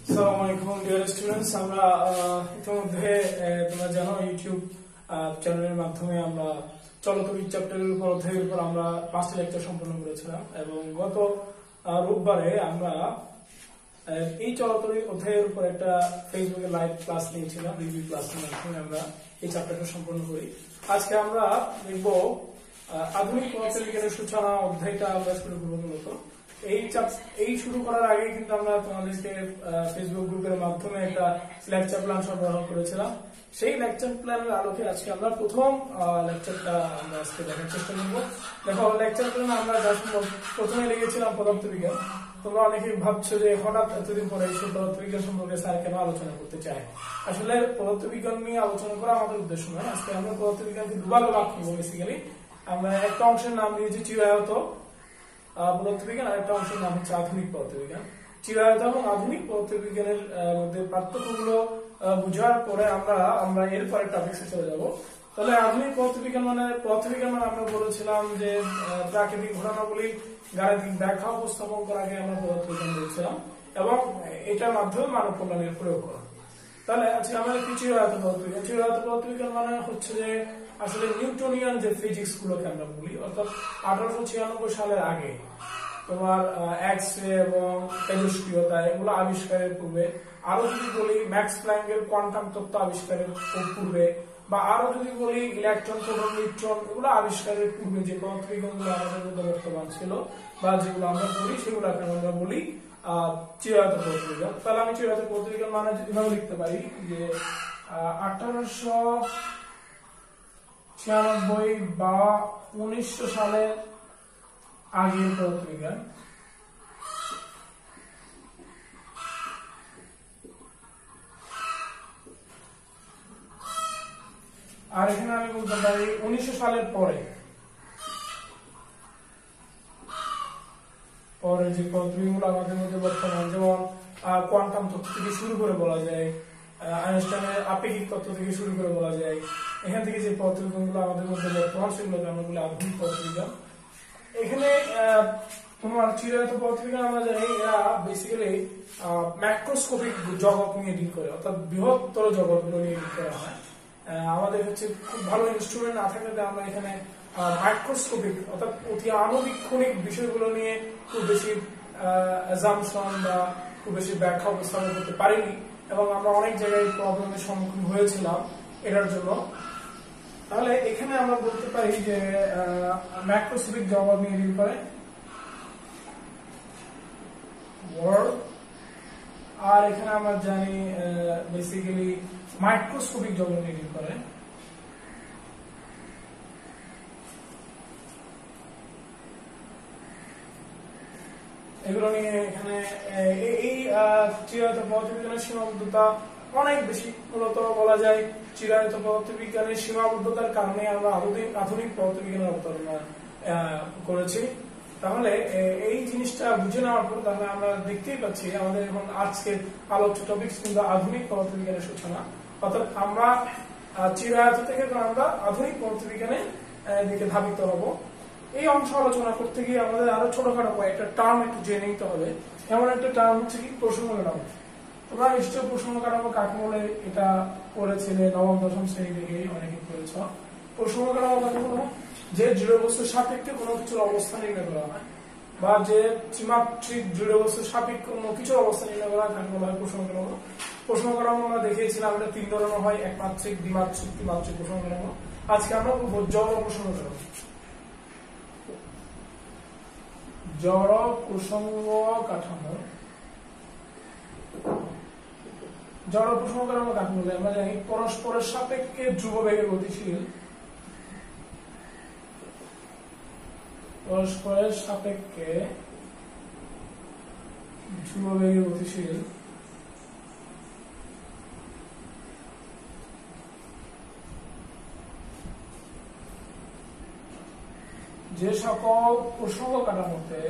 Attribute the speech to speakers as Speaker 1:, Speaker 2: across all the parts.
Speaker 1: আসসালামু dear students, আমরা ইতিমধ্যে তোমরা জানো ইউটিউব চ্যানেলের মাধ্যমে আমরা চলতবিদ চ্যাপ্টারের উপর অধ্যায়ের উপর আমরা 5টি লেকচার সম্পন্ন করেছিলাম এবং গত রোববারে আমরা এই চলতবিদ অধ্যায়ের উপর একটা ফেসবুকে লাইভ ক্লাস নিয়েছিলাম। রিভিউ ক্লাসের মাধ্যমে আমরা এই চ্যাপ্টারটা সম্পন্ন করি। আজকে আমরা দেখব আধুনিক পদার্থবিজ্ঞানের সূচনা অধ্যায়টা আমরা শুরু করব। মূলত এই শুরু করার আগে কিন্তু আমরা তোমাদেরকে ফেসবুক গ্রুপের মাধ্যমে একটা লেকচার প্ল্যান সরবরাহ করেছিলাম। সেই লেকচার প্ল্যানের আলোকে আজকে আমরা প্রথম লেকচারটা আমরা আজকে দেখার চেষ্টা করবো। দেখো, লেকচার প্ল্যান আমরা প্রথমে লিখেছিলাম পদার্থবিজ্ঞান। তোমরা অনেকেই ভাবছো যে হঠাৎ এতদিন পরে এই পদার্থবিজ্ঞান সম্পর্কে স্যার কেন আলোচনা করতে চায়। আসলে পদার্থবিজ্ঞান নিয়ে আলোচনা করা আমাদের উদ্দেশ্য নয়। আজকে আমরা পদার্থবিজ্ঞানকে দুভাগে ভাগ করবো। বেসিক্যালি আমরা একটা অংশের নাম দিয়েছি চিরায়ত পদার্থবিজ্ঞান, আর একটা অংশের নাম হচ্ছে আধুনিক পদার্থবিজ্ঞান। চিরায়ত এবং আধুনিক পদার্থবিজ্ঞানের মধ্যে পার্থক্যগুলো বুঝার পরে আমরা এরপরে টপিকসে চলে যাব। তাহলে আধুনিক পদার্থবিজ্ঞান মানে আমরা বলেছিলাম যে প্রাকৃতিক ঘটনাগুলি গাণিতিক ব্যাখ্যা উপস্থাপন করাকে আমরা পদার্থবিজ্ঞান বলছিলাম এবং এটার মাধ্যমে মানব কল্যাণের প্রয়োগ করা। তাহলে আজকে আমাদের কি চিরায়ত পদার্থবিজ্ঞান মানে হচ্ছে যে আসলে নিউটনিয়ান যে ফিজিক্স গুলোকে আমরা বলি, অর্থাৎ 1896 সালের আগে তোমার এক্স রে এবং তেজস্ক্রিয়তা এগুলো আবিষ্কারের পূর্বে, আরো যদি বলি ম্যাক্স প্ল্যাঙ্কের কোয়ান্টাম তত্ত্ব আবিষ্কারের পূর্বে, বা আরো যদি বলি ইলেকট্রন, প্রোটন, নিউট্রন এগুলো আবিষ্কারের পূর্বে যে পদার্থবিজ্ঞানগুলো আমাদের মধ্যে বর্তমান ছিল বা যেগুলো আমরা পড়ি সেগুলোকে আমরা বলি চিরায়ত পদার্থবিজ্ঞান। তাহলে আমি চিরায়ত পদার্থবিজ্ঞান মানে এভাবে লিখতে পারি যে 1896 বা 1900 সালের আগের পদার্থবিজ্ঞান। আর এখানে আমি বলতে পারি 1900 সালের পরে যে পদার্থবিজ্ঞানগুলো আমাদের মধ্যে বর্তমান, যেমন কোয়ান্টাম তত্ত্ব থেকে শুরু করে বলা যায়, আইনস্টাইনের আপেক্ষিক তত্ত্ব থেকে শুরু করে বলা যায়, এখান থেকে যে পদার্থবিজ্ঞানগুলো আমাদের মধ্যে বর্তমান সেগুলোকে আমরা বলি আধুনিক পদার্থবিজ্ঞান। এখানে তোমার চিরায়ত পদার্থবিজ্ঞান আমরা জানি এরা বেসিক্যালি ম্যাক্রোস্কোপিক জগৎ নিয়ে ডিল করে, অর্থাৎ বৃহত্তর জগৎগুলো নিয়ে ডিল করা হয়। আমাদের হচ্ছে খুব ভালো ইনস্ট্রুমেন্ট না থাকলে আমরা এখানে মাইক্রোস্কোপিক অর্থাৎ অতি আণুবীক্ষণিক বিষয়গুলো নিয়ে খুব বেশি অ্যাজাম্পশন বা খুব বেশি ব্যাখ্যা উপস্থাপন করতে পারিনি এবং আমরা অনেক জায়গায় প্রবলেমের সম্মুখীন হয়েছিলাম এটার জন্য। তাহলে এখানে আমরা বলতে পারি যে ম্যাক্রোস্কোপিক জগৎ নিয়ে ডিল করে ওয়ার্ল্ড, আর এখানে আমরা জানি বেসিক্যালি মাইক্রোস্কোপিক জগৎ নিয়ে ডিল করে। এগুলো নিয়ে এখানে এই চিরায়ত পদার্থবিজ্ঞানের সীমাবদ্ধতা অনেক বেশি। মূলত বলা যায় চিরায়ত পদার্থবিজ্ঞানের সীমাবদ্ধতার কারণে আমরা আধুনিক পদার্থবিজ্ঞানের অবতারণা করেছি। তাহলে এই জিনিসটা বুঝে নেওয়ার পর তাহলে আমরা দেখতেই পাচ্ছি আমাদের এখন আজকের আলোচ্য টপিকস কিন্তু আধুনিক পদার্থবিজ্ঞানের সূচনা, অর্থাৎ আমরা চিরায়ত থেকে আমরা আধুনিক পদার্থবিজ্ঞানের দিকে ধাবিত হব। এই অংশ আলোচনা করতে গিয়ে আমাদের আরো ছোটখাটো কয়েকটা টার্ম একটু জেনে নিতে হবে। এমন একটা টার্ম হচ্ছে কি প্রসঙ্গ কাঠামো। তোমরা নিশ্চয় প্রসঙ্গ কাঠামো কাকে বলে এটা পড়েছিলে, নবম দশম শ্রেণী থেকে অনেকে পড়েছ। প্রসঙ্গ কাঠামো কাকে বলে? যে দৃঢ় বস্তুর সাপেক্ষে কোনো কিছুর অবস্থা নির্ণয় করা হয়, বা যে ত্রিমাত্রিক দৃঢ় বস্তুর সাপেক্ষে কোনো কিছুর অবস্থা নির্ণয় করা হয় তাকে বলা হয় প্রসঙ্গ কাঠামো। প্রসঙ্গ কাঠামো আমরা দেখিয়েছিলাম এটা 3 ধরনের হয়, একমাত্রিক, দ্বিমাত্রিক, ত্রিমাত্রিক প্রসঙ্গ কাঠামো। আজকে আমরা জড় প্রসঙ্গ কাঠামো। জড় প্রসঙ্গ কাঠামো কাকে বলে? আমরা জানি পরস্পরের সাপেক্ষে ধ্রুববেগে গতিশীল, পরস্পরের সাপেক্ষে ধ্রুববেগে গতিশীল যে সকল প্রসঙ্গ কাঠামোতে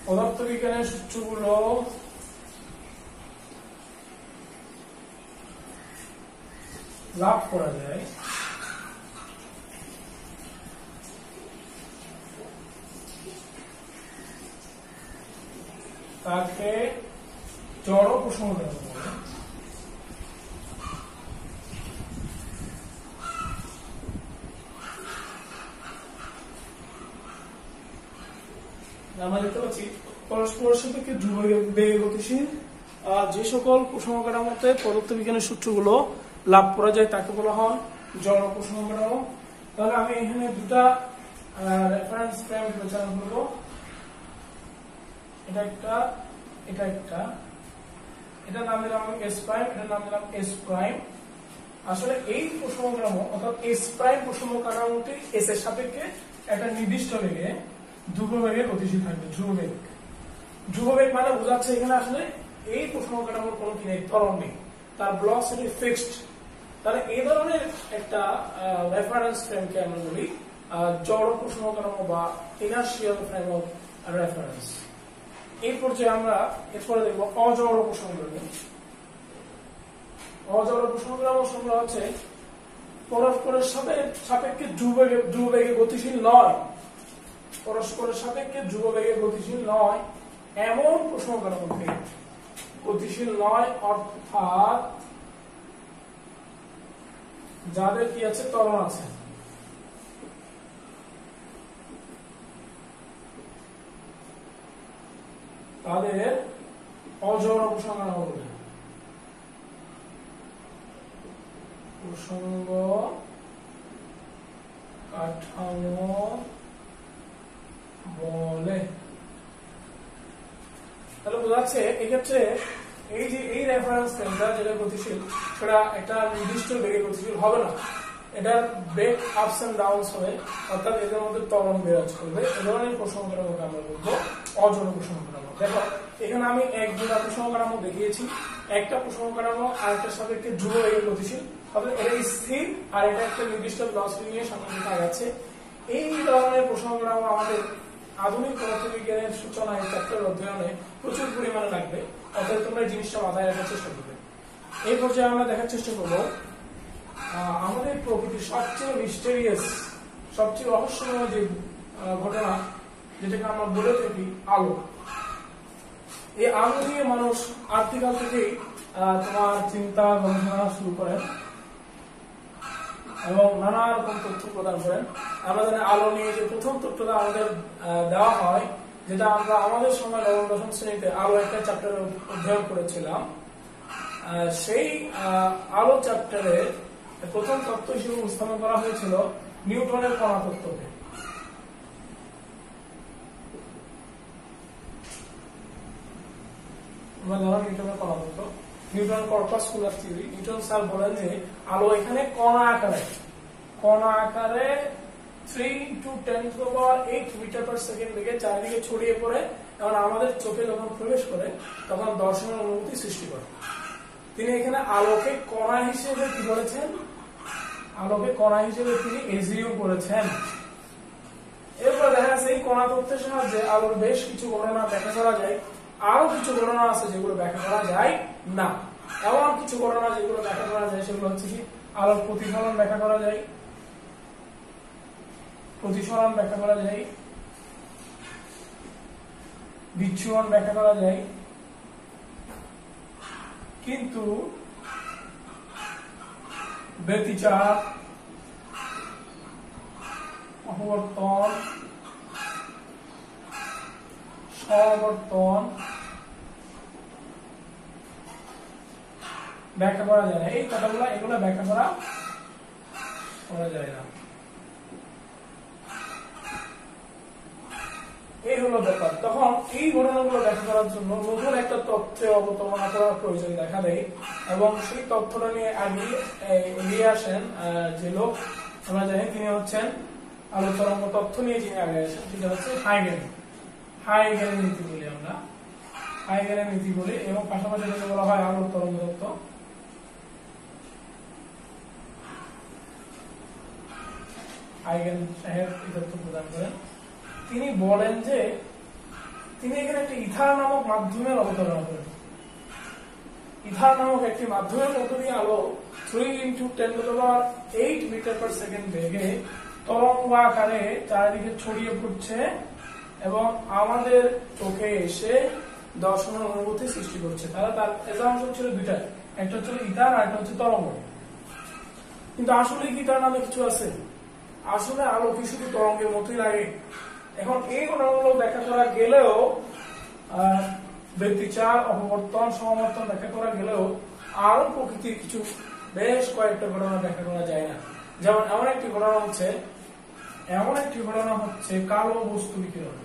Speaker 1: পদার্থবিজ্ঞানের সূত্রগুলো লাভ করা যায় তাকে জড় প্রসঙ্গ কাঠামো বলে। আমরা দেখতে পাচ্ছি পরস্পরের সাপেক্ষে ধ্রুব বেগে গতিশীল যে সকল প্রসঙ্গ কাঠামোতে পদার্থবিজ্ঞানের সূত্রগুলো লাভ করা যায় তাকে বলা হয় জড় প্রসঙ্গ কাঠামো। তাহলে আমি এখানে দুটা রেফারেন্স ফ্রেম বিবেচনা করব, এটা একটা, এটা একটা, এটা নাম দিলাম এস প্রাইম, এটা নাম দিলাম এস প্রাইম। আসলে এই প্রসঙ্গ কাঠামো অর্থাৎ এস প্রাইম প্রসঙ্গ কাঠামোটি এস এর সাপেক্ষে একটা নির্দিষ্ট বেগে ধ্রুব বেগে গতিশীল থাকবে। ধ্রুববেগ, ধ্রুববেগ মানে বোঝাচ্ছে এখানে আসলে এই প্রসঙ্গ কাঠামোর কোনো কি নেই, ত্বরণ নেই, তার ভেলোসিটি ফিক্সড। তাহলে এই ধরনের একটা রেফারেন্স ফ্রেমকে আমরা বলি জড় প্রসঙ্গ কাঠামো বা ইনার্শিয়াল ফ্রেম অফ রেফারেন্স। এই পর্যায়ে আমরা এরপরে দেখব অজড় প্রসঙ্গ কাঠামো। অজড় প্রসঙ্গ কাঠামো সংজ্ঞা হচ্ছে পরস্পরের সাপেক্ষে ধ্রুববেগে গতিশীল নয়, পরস্পরের সাপেক্ষে ধ্রুববেগে গতিশীল নয় এমন প্রসঙ্গ কাঠামোকে গতিশীল নয় অর্থাৎ যাদের কি আছে, ত্বরণ আছে। তাদের অজড় প্রসঙ্গ কাঠামো বলে। প্রসঙ্গ কাঠামো বলে। তাহলে বোঝাচ্ছে এক্ষেত্রে এই যে এই রেফারেন্স ফ্রেমটা যেটা গতিশীল সেটা একটা নির্দিষ্ট বেগে গতিশীল হবে না, এটার বেগ আপস এন্ড ডাউনস হবে, অর্থাৎ এদের মধ্যে ত্বরণ বিরাজ করবে। এ ধরনের প্রসঙ্গ কাঠামোকে আমরা বলবো অজড় প্রসঙ্গ কাঠামো। দেখো এখানে আমি এক দুটা প্রসঙ্গ কাঠামো দেখিয়েছি, একটা প্রসঙ্গ কাঠামো আরেকটার সাপেক্ষে ধ্রুব বেগে গতিশীল, অর্থাৎ এটা স্থির আর এটা একটা নির্দিষ্ট ভেলোসিটি নিয়ে সামনে দিকে আগাচ্ছে। এই ধরনের প্রসঙ্গ কাঠামো আমাদের আধুনিক পদার্থবিজ্ঞানের সূচনায় চ্যাপ্টার অধ্যয়নে প্রচুর পরিমাণে লাগবে, অর্থাৎ তোমরা এই জিনিসটা মাথায় রাখার চেষ্টা করবে। এই পর্যায়ে আমরা দেখার চেষ্টা করব আমাদের প্রকৃতির সবচেয়ে মিস্টেরিয়াস, সবচেয়ে রহস্যময় যে ঘটনা যেটাকে আমরা বলে থাকি আলো। এই আলো নিয়ে মানুষ আদিকাল থেকেই তোমার চিন্তা গবেষণা শুরু করেন এবং নানা রকম তথ্য প্রদান করেন। আমরা জানি আলো নিয়ে যে প্রথম তথ্যটা আমাদের দেওয়া হয়, যেটা আমরা আমাদের সময় নবম দশম শ্রেণীতে আলো একটা চ্যাপ্টারে অধ্যয়ন করেছিলাম, সেই আলো চ্যাপ্টারে প্রথম তত্ত্ব হিসেবে উপস্থাপন করা হয়েছিল নিউটনের কণা তত্ত্বকে। নিউটনের কণা তত্ত্ব, Newton corpuscular theory. Newton sir বলেন যে আলো এখানে কণা আকারে 3 × 10⁸ মিটার পার সেকেন্ড বেগে চারিদিকে ছড়িয়ে পড়ে এবং আমাদের চোখে যখন প্রবেশ করে তখন দর্শনের অনুভূতি সৃষ্টি করে। তিনি এখানে আলোকে কণা হিসেবে কি বলেছেন, আলোকে কণা হিসেবে তিনি এজিউম করেছেন। এরপর দেখা যাচ্ছে এই কণা তত্ত্বের সাহায্যে আলোর বেশ কিছু ঘটনা ব্যাখ্যা করা যায়, আরো কিছু ঘটনা আছে যেগুলো ব্যাখ্যা করা যায় না। এমন কিছু ঘটনা যেগুলো ব্যাখ্যা করা যায় সেগুলো হচ্ছে কি আলোর প্রতিফলন ব্যাখ্যা করা যায়, প্রতিসরণ ব্যাখ্যা করা যায়, বিচ্ছুরণ ব্যাখ্যা করা যায়, কিন্তু ব্যতিচাপ, অপবর্তন, সমাবর্তন ব্যাখ্যা করা যায় না। এই কথাগুলো এগুলো ব্যাখ্যা করা যায় না। এই হলো ব্যাপার। তখন এই ঘটনাগুলো ব্যাখ্যা করার জন্য নতুন একটা তথ্যে অবতারণা করার প্রয়োজন দেখা দেয় এবং সেই তথ্যটা নিয়ে এগিয়ে আসেন যে লোক আমরা জানি, তিনি হচ্ছেন আলো তরঙ্গ তথ্য নিয়ে যিনি আগে আসেন, সেটা হচ্ছে হাইগেনের নীতি বলি আমরা, হাইগেনের নীতি বলি। এবং পাশাপাশি যেটা বলা হয় আলো তরঙ্গ তত্ত্ব। হাইগেন সাহেব এই তথ্য প্রদান করেন। তিনি বলেন যে তিনি এখানে একটি ইথার নামক মাধ্যমের অবতারণা করেন। ইথার নামক একটি মাধ্যমের মধ্য দিয়ে আলো 3 × 10⁸ মিটার পার সেকেন্ড বেগে তরঙ্গ আকারে চারিদিকে ছড়িয়ে পড়ছে এবং আমাদের চোখে এসে দর্শনের অনুভূতি সৃষ্টি করছে। তাহলে তার এক্সাম্পল ছিল দুইটা, একটা হচ্ছে ইথার আর একটা হচ্ছে তরঙ্গ। কিন্তু আসলে কি তার নামে কিছু আছে? আসলে আলো কি শুধু তরঙ্গের মতোই লাগে? এখন এই ঘটনাগুলো ব্যাখ্যা করা গেলেও ব্যতিচার, অপবর্তন, সমবর্তন ব্যাখ্যা করা গেলেও আরো প্রকৃতির কিছু বেশ কয়েকটা ঘটনা ব্যাখ্যা করা যায় না। যেমন এমন একটি ঘটনা হচ্ছে কালো বস্তু বিকিরণ,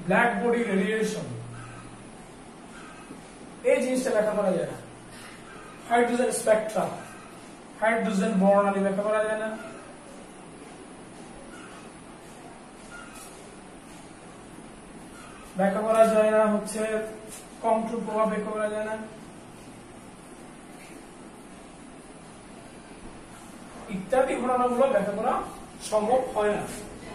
Speaker 1: ব্ল্যাক বডি রেডিয়েশন। এই জিনিসটা ব্যাখ্যা করা যায় না। হাইড্রোজেন স্পেকট্রাম, হাইড্রোজেন বর্ণালী ব্যাখ্যা করা যায় না। ব্যাখ্যা করা যায় না হচ্ছে কন্ট্রোল প্রভাব, ব্যাখ্যা করা যায় না ইত্যাদি ঘটনাগুলো ব্যাখ্যা করা সম্ভব হয় না।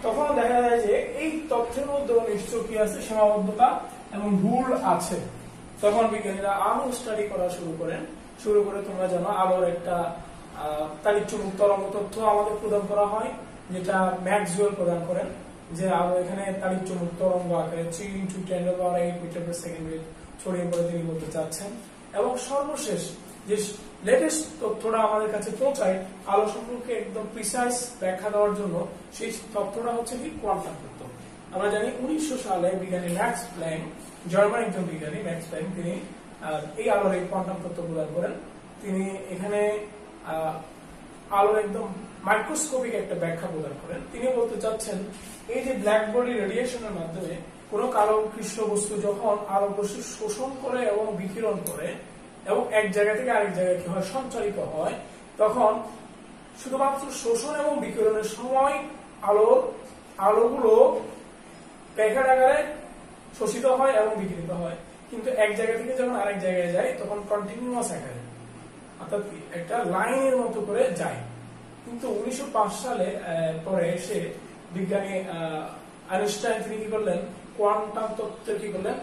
Speaker 1: তখন দেখা যায় যে এই তথ্যের মধ্যে নিশ্চয় কি আছে, সীমাবদ্ধতা এবং ভুল আছে। তখন বিজ্ঞানীরা আরো স্টাডি করা শুরু করে তোমরা জানো আলোর একটা তাড়িৎ-চুম্বক তরঙ্গ তথ্য আমাদের প্রদান করা হয়, যেটা ম্যাক্সওয়েল প্রদান করেন, যে আলো এখানে তাড়িৎ-চুম্বক তরঙ্গ আকারে 3 × 10⁸ মিটার পার সেকেন্ডে ছড়িয়ে পড়ে তিনি বলতে চাচ্ছেন। এবং সর্বশেষ যে লেটেস্ট তথ্যটা আমাদের কাছে পৌঁছায় আলো সম্পর্কে একদম প্রিসাইজ ব্যাখ্যা দেওয়ার জন্য, সেই তথ্যটা হচ্ছে কি কোয়ান্টাম তত্ত্ব। আমরা জানি 1900 সালে বিজ্ঞানী ম্যাক্স প্ল্যাঙ্ক, জার্মান একজন বিজ্ঞানী ম্যাক্স প্ল্যাঙ্ক, তিনি এই আলোর এই কোয়ান্টাম তত্ত্ব প্রদান করেন। তিনি এখানে আলোর একদম মাইক্রোস্কোপিক একটা ব্যাখ্যা প্রদান করেন। তিনি বলতে চাচ্ছেন এই যে ব্ল্যাক বডি রেডিয়েশনের মাধ্যমে কোন কালো কৃষ্ণ বস্তু যখন আলো রশ্মি শোষণ করে এবং বিকিরণ করে এবং এক জায়গা থেকে আরেক জায়গায় কি হয়, সঞ্চারিত হয়, তখন শুধুমাত্র শোষণ এবং বিকিরণের সময় আলোগুলো প্যাকেট আকারে শোষিত হয় এবং বিকিরিত হয়। কিন্তু এক জায়গা থেকে যখন আরেক জায়গায় যায় তখন কন্টিনিউয়াস আকারে, অর্থাৎ একটা লাইনের মতো করে যায়। কিন্তু 1905 সালে পরে এসে বিজ্ঞানী আইনস্টাইন তিনি কি করলেন, কোয়ান্টাম তত্ত্বের কি করলেন,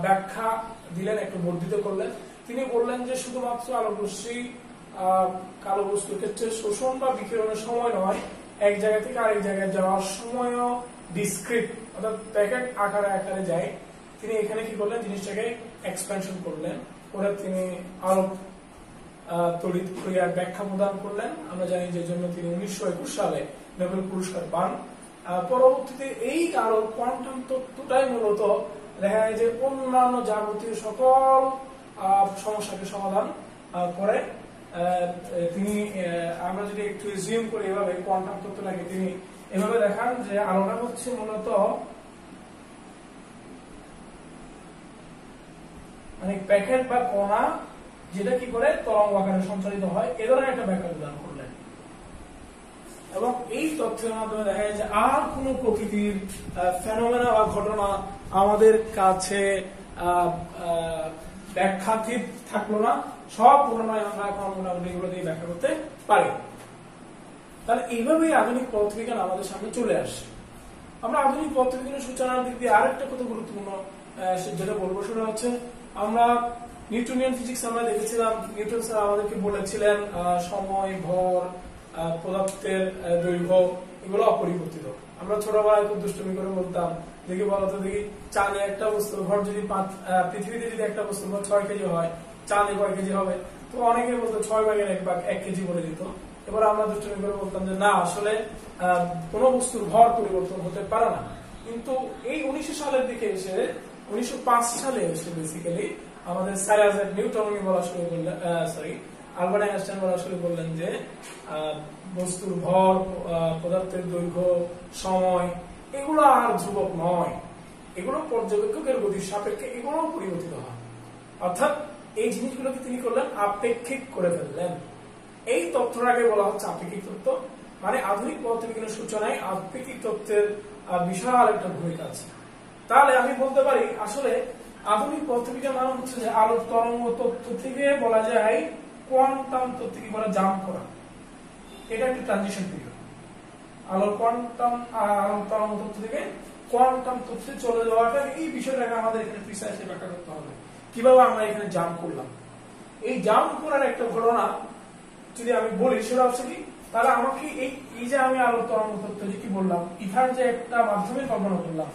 Speaker 1: ব্যাখ্যা দিলেন, একটু বর্ধিত করলেন। তিনি বললেন যে শুধুমাত্র আলোকরশ্মি কালো বস্তুর ক্ষেত্রে শোষণ বা বিকিরণের সময় নয়, এক জায়গা থেকে আরেক জায়গায় যাওয়ার সময়ও ডিসক্রিট, অর্থাৎ প্যাকেট আকারে যায়। তিনি এখানে কি করলেন, জিনিসটাকে এক্সপেনশন করলেন, পরে তিনি আলো তড়িৎ ক্রিয়ার ব্যাখ্যা প্রদান করলেন। আমরা জানি যে জন্য তিনি 1921 সালে নোবেল পুরস্কার পান। পরবর্তীতে এই আলোর কোয়ান্টাম তত্ত্বটাই মূলত দেখা যায় যে অন্যান্য যাবতীয় সকল সমস্যাকে সমাধান করে। তিনি, আমরা যদি একটু জিম করি এভাবে কোয়ান্টাম তত্ত্বটাকে, তিনি এভাবে দেখান যে আলোটা হচ্ছে মূলত মানে প্যাকেট বা কণা, যেটা কি করে তরঙ্গ আকারে সঞ্চালিত হয়, এ ধরনের একটা ব্যাখ্যা প্রদান করলেন। এবং এই তথ্যের মাধ্যমে দেখা যায় যে আর কোন প্রকৃতির ফেনোমেনা বা ঘটনা আমাদের কাছে ব্যাখ্যাতীত থাকলো না, সব ঘটনায় আমরা এখন মোটামুটি এগুলো দিয়ে ব্যাখ্যা করতে পারি। তাহলে এইভাবেই আধুনিক পদার্থবিজ্ঞান আমাদের সামনে চলে আসে। আমরা আধুনিক পদার্থবিজ্ঞানের সূচনার দিক দিয়ে আরেকটা কত গুরুত্বপূর্ণ যেটা বলবো সেটা হচ্ছে, আমরা নিউটনিয়ান ফিজিক্স আমরা দেখেছিলাম, নিউটন স্যার আমাদেরকে বলেছিলেন সময়, ভর, পদার্থের দৈর্ঘ্য এগুলো অপরিবর্তিত। আমরা ছোটবেলায় খুব দুষ্টুমি করে বলতাম, দেখি বলতো দেখি চাঁদে একটা বস্তুর ভর যদি পৃথিবীতে যদি একটা বস্তুর ভর 6 কেজি হয়, চাঁদে কয় কেজি হবে? তো অনেকে বলতো 6/1 1 কেজি বলে দিত। এবার আমরা দুষ্টুমি করে বলতাম যে না, আসলে কোন বস্তুর ভর পরিবর্তন হতে পারে না। কিন্তু এই 1900 সালের দিকে এসে, 1905 সালে এসে বেসিক্যালি আমাদের স্যার আইজাক নিউটন বলা শুরু করলেন, আলবার্ট আইনস্টাইন বলা শুরু করলেন যে বস্তুর ভর, পদার্থের দৈর্ঘ্য, সময় এগুলো আর ধ্রুবক নয়, এগুলো পর্যবেক্ষকের গতির সাপেক্ষে এগুলো পরিবর্তিত হয়। অর্থাৎ এই জিনিসগুলোকে তিনি করলেন আপেক্ষিক করে ফেললেন। এই তথ্যটাকে বলা হচ্ছে আপেক্ষিক তত্ত্ব। মানে আধুনিক পদার্থবিজ্ঞানের সূচনায় আপেক্ষিক তত্ত্বের বিশাল একটা ভূমিকা আছে। তাহলে আমি বলতে পারি আসলে আধুনিক পদার্থবিজ্ঞান মানে হচ্ছে যে আলোর তরঙ্গ তত্ত্ব থেকে বলা যায় কোয়ান্টাম তত্ত্বে কি বলা, জাম্প করা। এটা একটা ট্রানজিশন পিরিয়ড। আলোর তরঙ্গ তত্ত্ব থেকে কোয়ান্টাম তত্ত্বে চলে যাওয়াটা, এই বিষয়টাকে আমাদের এখানে প্রিসাইসলি ব্যাখ্যা করতে হবে। কিভাবে আমরা এখানে জাম্প করলাম, এই জাম্প করার একটা ঘটনা যদি আমি বলি সেটা হচ্ছে কি, তাহলে আমাকে এই যে আমি আলোর তরঙ্গ তত্ত্ব যে কি বললাম, ইথার যে একটা মাধ্যমে কল্পনা করলাম,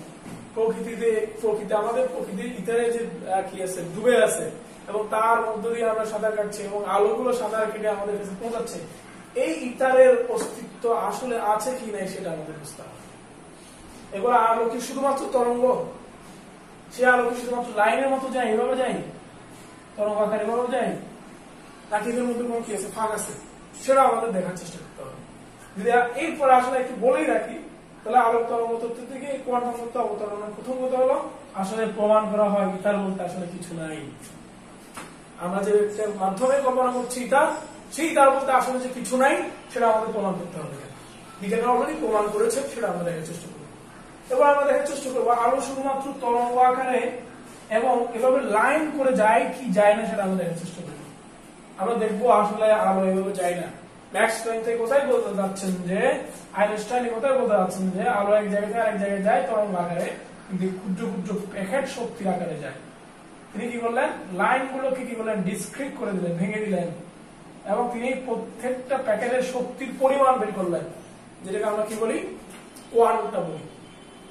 Speaker 1: প্রকৃতি আমাদের প্রকৃতির ভিতরে যে কি আছে ডুবে আছে এবং তার মধ্য দিয়ে আমরা সাঁতার কাটছি এবং আলোগুলো সাঁতার কেটে আমাদের কাছে পৌঁছাচ্ছে, এই ইথারের অস্তিত্ব আসলে আছে কি নাই সেটা আমাদের বুঝতে হবে। এবার আলো কি শুধুমাত্র তরঙ্গ? সে আলো কি শুধুমাত্র লাইনের মতো যায়, এভাবে যায় তরঙ্গ আকারে এভাবে যায়, নাকি এদের মধ্যে কোনো কি আছে, ফাঁক আছে, সেটা আমাদের দেখার চেষ্টা করতে হবে। যদি এরপরে আসলে একটু বলেই রাখি, তাহলে আলোক তরঙ্গ তত্ত্ব থেকে কোয়ান্টাম তত্ত্ব অবতারণার প্রথম কথা হলো আসলে প্রমাণ করা হয় ইথার বলতে আসলে কিছু নাই। আমরা যে মাধ্যমে কল্পনা করছি ইথার, সেই ইথার বলতে আসলে যে কিছু নাই সেটা আমাদের প্রমাণ করতে হবে। বিজ্ঞানী অলরেডি প্রমাণ করেছে, সেটা আমরা দেখার চেষ্টা করবো। এবার আমরা দেখার চেষ্টা করবো আলো শুধুমাত্র তরঙ্গ আকারে এবং এভাবে লাইন করে যায় কি যায় না সেটা আমরা দেখার চেষ্টা করবো। আমরা দেখবো আসলে আলো এভাবে যায় না। ম্যাক্স প্ল্যাঙ্ক থেকে কোথায় বলতে যাচ্ছেন যে, আইনস্টাইন কোথায় বলতে যাচ্ছেন যে আলো এক জায়গা থেকে আরেক জায়গায় যায় তরঙ্গ আকারে, কিন্তু ক্ষুদ্র ক্ষুদ্র প্যাকেট শক্তির আকারে যায়। তিনি কি করলেন, লাইন গুলোকে কি করলেন, ডিসক্রিট করে দিলেন, ভেঙে দিলেন এবং তিনি প্রত্যেকটা প্যাকেটের শক্তির পরিমাণ বের করলেন, যেটাকে আমরা কি বলি, কোয়ান্টাম বলি।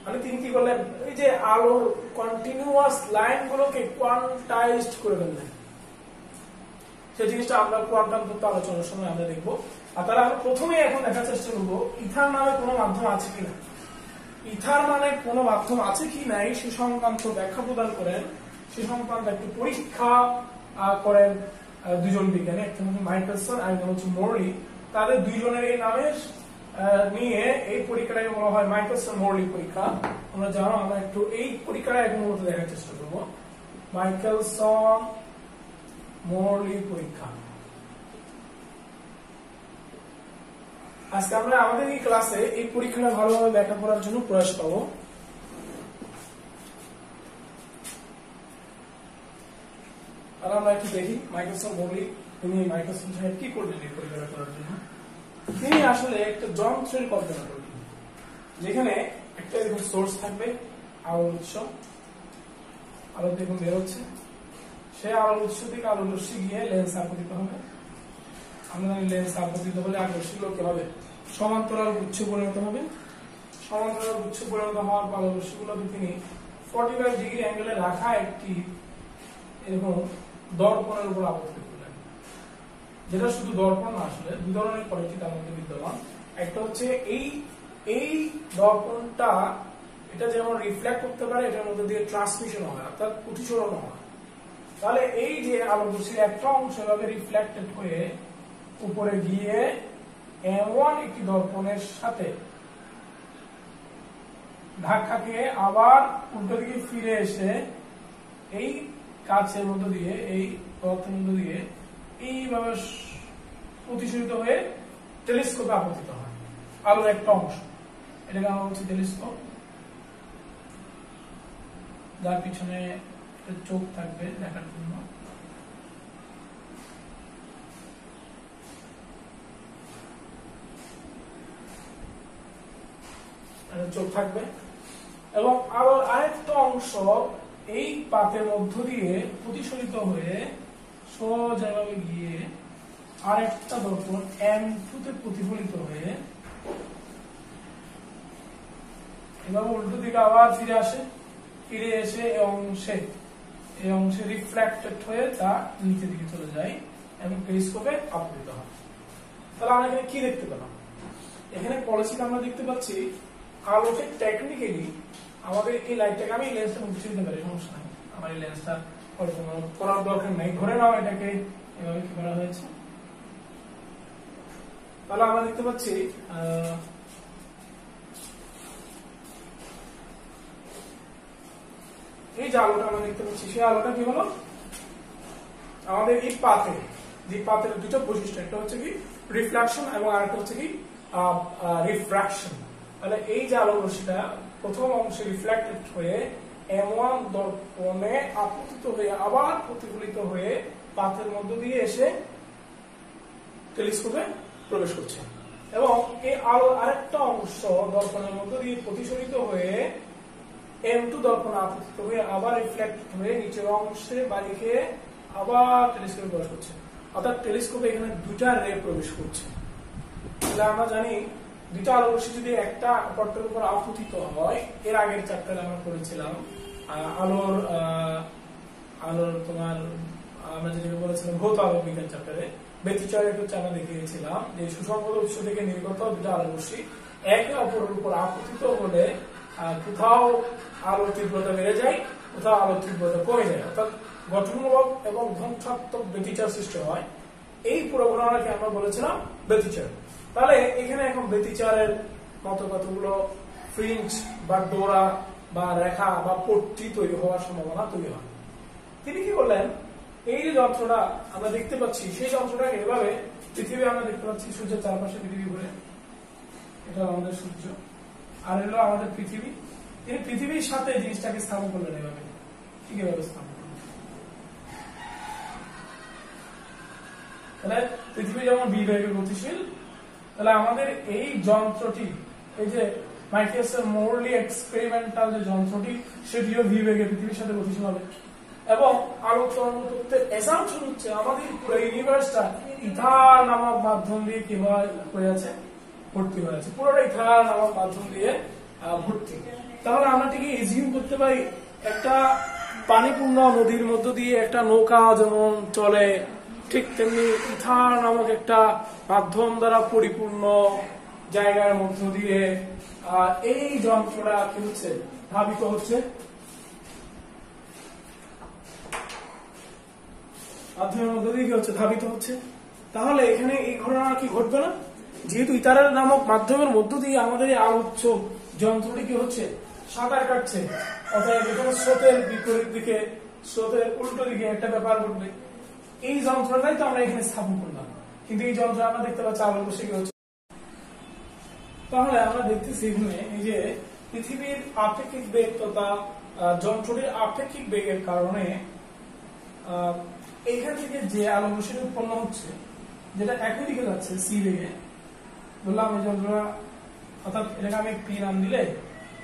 Speaker 1: মানে তিনি কি করলেন, এই যে আলোর কন্টিনিউয়াস লাইন গুলোকে কোয়ান্টাইজড করে ফেললেন। সেই জিনিসটা আমরা কোয়ান্টাম তত্ত্ব আলোচনার সময় আমরা দেখবো। আর তাহলে আমরা প্রথমে এখন দেখার চেষ্টা করবো ইথার নামে কোনো মাধ্যম আছে কিনা। ইথার মানে কোনো মাধ্যম আছে কি নাই সে সংক্রান্ত ব্যাখ্যা প্রদান করেন, সে সংক্রান্ত একটি পরীক্ষা করেন দুজন বিজ্ঞানী, একজন হচ্ছে মাইকেলসন আর একজন হচ্ছে মরলি। তাদের দুইজনের এই নামের নিয়ে এই পরীক্ষাটাকে বলা হয় মাইকেলসন মরলি পরীক্ষা। আমরা জানো, আমরা একটু এই পরীক্ষাটা এখন মতো দেখার চেষ্টা করবো, মাইকেলসন মরলি পরীক্ষা। আজকে আমরা আমাদের এই ক্লাসে এই পরীক্ষাটা ভালোভাবে ব্যাখ্যা করার জন্য প্রয়াস পাবো। আর আমরা একটু দেখি মাইকেলসন মরলি, তিনি মাইকেলসন সাহেব কি করলেন এই পরীক্ষাটা করার জন্য। তিনি আসলে একটা যন্ত্রের কল্পনা করলেন, যেখানে একটা এরকম সোর্স থাকবে, আলোর উৎস, আলো দেখুন বেরোচ্ছে, সে আলোর উৎস থেকে আলোর রশ্মি গিয়ে লেন্স আপতিত হবে। আমরা জানি লেন্স আপতিত হলে আলোর রশ্মিগুলো কি হবে, সমান্তরাল গুচ্ছ পরিণত হবে। সমান্তরাল গুচ্ছ পরিণত হওয়ার পর আলোর রশ্মিগুলোকে তিনি 45 ডিগ্রি অ্যাঙ্গেলে রাখা একটি এরকম দর্পণের উপর আপতিত করলেন। যেটা শুধু দর্পণ না, আসলে দুই ধরনের কোয়ালিটি তার মধ্যে বিদ্যমান। একটা হচ্ছে এই দর্পণটা, এটা যেমন রিফ্লেক্ট করতে পারে, এটার মধ্যে দিয়ে ট্রান্সমিশন হয়, অর্থাৎ প্রতিসরণ হয়। তাহলে এই যে আলো রশ্মির একটা অংশ এভাবে রিফ্লেক্টেড হয়ে উপরে গিয়ে এমন একটি দর্পণের সাথে ধাক্কা খেয়ে আবার উল্টো দিকে ফিরে এসে এই কাচের মধ্য দিয়ে, এই দর্পণের মধ্য দিয়ে এইভাবে প্রতিসরিত হয়ে টেলিস্কোপে আপতিত হয় আলোর একটা অংশ। এটাকে আমরা বলছি টেলিস্কোপ, যার পিছনে চোখ থাকবে দেখার জন্য। চোখ থাকবে এবং আবার আরেকটা অংশ এই পাতের মধ্য দিয়ে প্রতিসরিত হয়ে সোজাভাবে গিয়ে আরেকটা দর্পণ M2 তে প্রতিফলিত হয়ে এভাবে উল্টো দিকে আবার ফিরে আসে, ফিরে এসে এই অংশে রিফ্লেক্টেড হয়ে তা নিচের দিকে চলে যায় এবং টেলিস্কোপে আপতিত হয়। তাহলে আমরা এখানে কি দেখতে পেলাম, এখানে পলিসিতে আমরা দেখতে পাচ্ছি আলোকে টেকনিক্যালি আমাদের এই লাইটটাকে, আমি লেন্সটা মুছে দিতে পারি, সমস্যা নাই, আমার এই লেন্সটা করার দরকার নেই, ধরে নাও এটাকে এভাবে কি করা হয়েছে। তাহলে আমরা দেখতে পাচ্ছি এই যে আলোটা আমরা দেখতে পাচ্ছি, সেই আলোটা কি হলো, আমাদের এই পাতে, যে পাতের দুটো বৈশিষ্ট্য, একটা হচ্ছে কি রিফ্লেকশন এবং আরেকটা হচ্ছে কি রিফ্রাকশন। তাহলে এই যে আলো রশ্মিটা প্রথম অংশে রিফ্লেক্টেড হয়ে M1 দর্পণে আপতিত হয়ে আবার প্রতিফলিত হয়ে পাতের মধ্য দিয়ে এসে টেলিস্কোপে প্রবেশ করছে এবং এই আলোর আরেকটা অংশ দর্পণের মধ্য দিয়ে প্রতিসরিত হয়ে M2 দর্পণে আপতিত হয়ে আবার রিফ্লেক্ট হয়ে নিচের অংশে বাড়ি খেয়ে আবার টেলিস্কোপে প্রবেশ করছে। অর্থাৎ টেলিস্কোপে এখানে দুটা রে প্রবেশ করছে। তাহলে আমরা জানি দুইটা আলো রশ্মি যদি একটা অপরটার উপর আপতিত হয়, এর আগের চ্যাপ্টারে আমরা পড়েছিলাম আলোর তোমার আমরা যেটাকে বলেছিলাম ভৌত আলোক বিজ্ঞান চ্যাপ্টারে ব্যতিচারের হচ্ছে আমরা দেখিয়েছিলাম যে সুসংহত উৎস থেকে নির্গত দুটো আলো রশ্মি একে অপরের উপর আপতিত হলে কোথাও আলোর তীব্রতা বেড়ে যায়, কোথাও আলোর তীব্রতা কমে যায়, অর্থাৎ গঠনমূলক এবং ধ্বংসাত্মক ব্যতিচার সৃষ্টি হয়। এই পুরো ঘটনাকে আমরা বলেছিলাম ব্যতিচার। তাহলে এখানে এখন ব্যতিচারের মতো কতগুলো ফ্রিঞ্জ বা ডোরা বা রেখা বা পট্টি তৈরি হওয়ার সম্ভাবনা তৈরি হয়। তিনি কি করলেন, এই যে যন্ত্রটা আমরা দেখতে পাচ্ছি সেই যন্ত্রটাকে এভাবে পৃথিবী আমরা দেখতে পাচ্ছি সূর্যের চারপাশে পৃথিবী ঘুরে, এটা আমাদের সূর্য আর এলো আমাদের পৃথিবী। তিনি পৃথিবীর সাথে জিনিসটাকে স্থাপন করলেন এভাবে, ঠিক এভাবে স্থাপন করলেন। তাহলে পৃথিবী যেমন বিবেগে গতিশীল, তাহলে আমাদের এই যন্ত্রটি, এই যে মাইকেলসের মোরলি এক্সপেরিমেন্টাল যে যন্ত্রটি, সেটিও বিবেগে পৃথিবীর সাথে গতিশীল হবে। এবং আলো তরঙ্গ তত্ত্বের অ্যাসাম্পশন হচ্ছে আমাদের পুরো ইউনিভার্সটা ইথার নামক মাধ্যম দিয়ে কি হয়ে আছে, ভর্তি হয়ে আছে, পুরোটা ইথার নামক মাধ্যম দিয়ে ভর্তি। তাহলে আমরা ঠিক এজিউম করতে পারি একটা পানিপূর্ণ নদীর মধ্য দিয়ে একটা নৌকা যেমন চলে, ঠিক তেমনি ইথার নামক একটা মাধ্যম দ্বারা পরিপূর্ণ জায়গার মধ্য দিয়ে এই যন্ত্রটা কি হচ্ছে, ধাবিত হচ্ছে, মাধ্যমের মধ্য দিয়ে কি হচ্ছে, ধাবিত হচ্ছে। তাহলে এখানে এই ঘটনা কি ঘটবে না? যেহেতু ইথারের নামক মাধ্যমের মধ্য দিয়ে আমাদের এই আলোচ্য যন্ত্রটি কি হচ্ছে, সাঁতার কাটছে, অর্থাৎ এখানে স্রোতের বিপরীত দিকে, স্রোতের উল্টো দিকে একটা ব্যাপার ঘটবে। এই যন্ত্রটাই তো আমরা এখানে স্থাপন করলাম, কিন্তু এই যন্ত্র আমরা দেখতে পাচ্ছি আলো বসে কি হচ্ছে। তাহলে আমরা দেখতেছি এখানে এই যে পৃথিবীর আপেক্ষিক বেগ তথা যন্ত্রটির আপেক্ষিক বেগের কারণে এইখান থেকে যে আলো রশ্মি উৎপন্ন হচ্ছে, যেটা একই দিকে যাচ্ছে সি বেগে, বললাম এই যন্ত্রটা, অর্থাৎ এটাকে আমি পি নাম দিলে,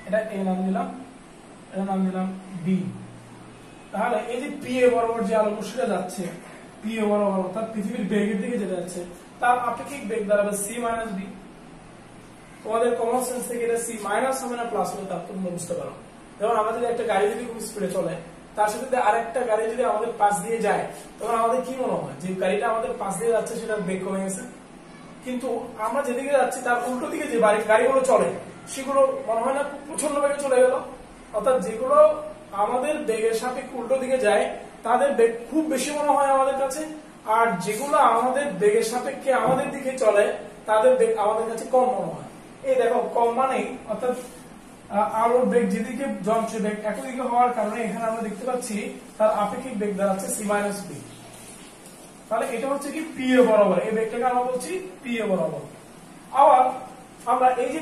Speaker 1: এটা এ নাম দিলাম, এটা নাম দিলাম বি। তাহলে এই যে পি এ বরাবর যে আলো রশ্মিটা যাচ্ছে, পি এ বরাবর অর্থাৎ পৃথিবীর বেগের দিকে যেটা যাচ্ছে, তার আপেক্ষিক বেগ দাঁড়াবে সি মাইনাস বি। তোমাদের কমন সেন্স থেকে এটা সি মাইনাস হবে না প্লাস হবে তা তোমরা বুঝতে পারো। যেমন আমাদের একটা গাড়ি যদি খুব স্পিডে চলে, তার সাথে আরেকটা গাড়ি যদি আমাদের পাশ দিয়ে যায়, তখন আমাদের কি মনে হয় যে গাড়িটা আমাদের পাশ দিয়ে যাচ্ছে সেটা বেগ কমে গেছে। কিন্তু আমরা যেদিকে যাচ্ছি তার উল্টো দিকে যে গাড়িগুলো চলে, সেগুলো মনে হয় না প্রচন্ড বেগে চলে গেল। অর্থাৎ যেগুলো আমাদের বেগের সাপেক্ষে উল্টো দিকে যায় তাদের বেগ খুব বেশি মনে হয় আমাদের কাছে, আর যেগুলো আমাদের বেগের সাপেক্ষে আমাদের দিকে চলে তাদের বেগ আমাদের কাছে কম মনে হয়। এই দেখো, কম মানেই অর্থাৎ আলোর বেগ যেদিকে যন্ত্রের বেগ একই দিকে হওয়ার কারণে এখানে আমরা দেখতে পাচ্ছি তার আপেক্ষিক বেগ দাঁড়াচ্ছে সি মাইনাস বি। তাহলে এটা হচ্ছে কি পি এ বরাবর, এই বেগটাকে আমরা বলছি পি এ বরাবর। আবার আমরা এই যে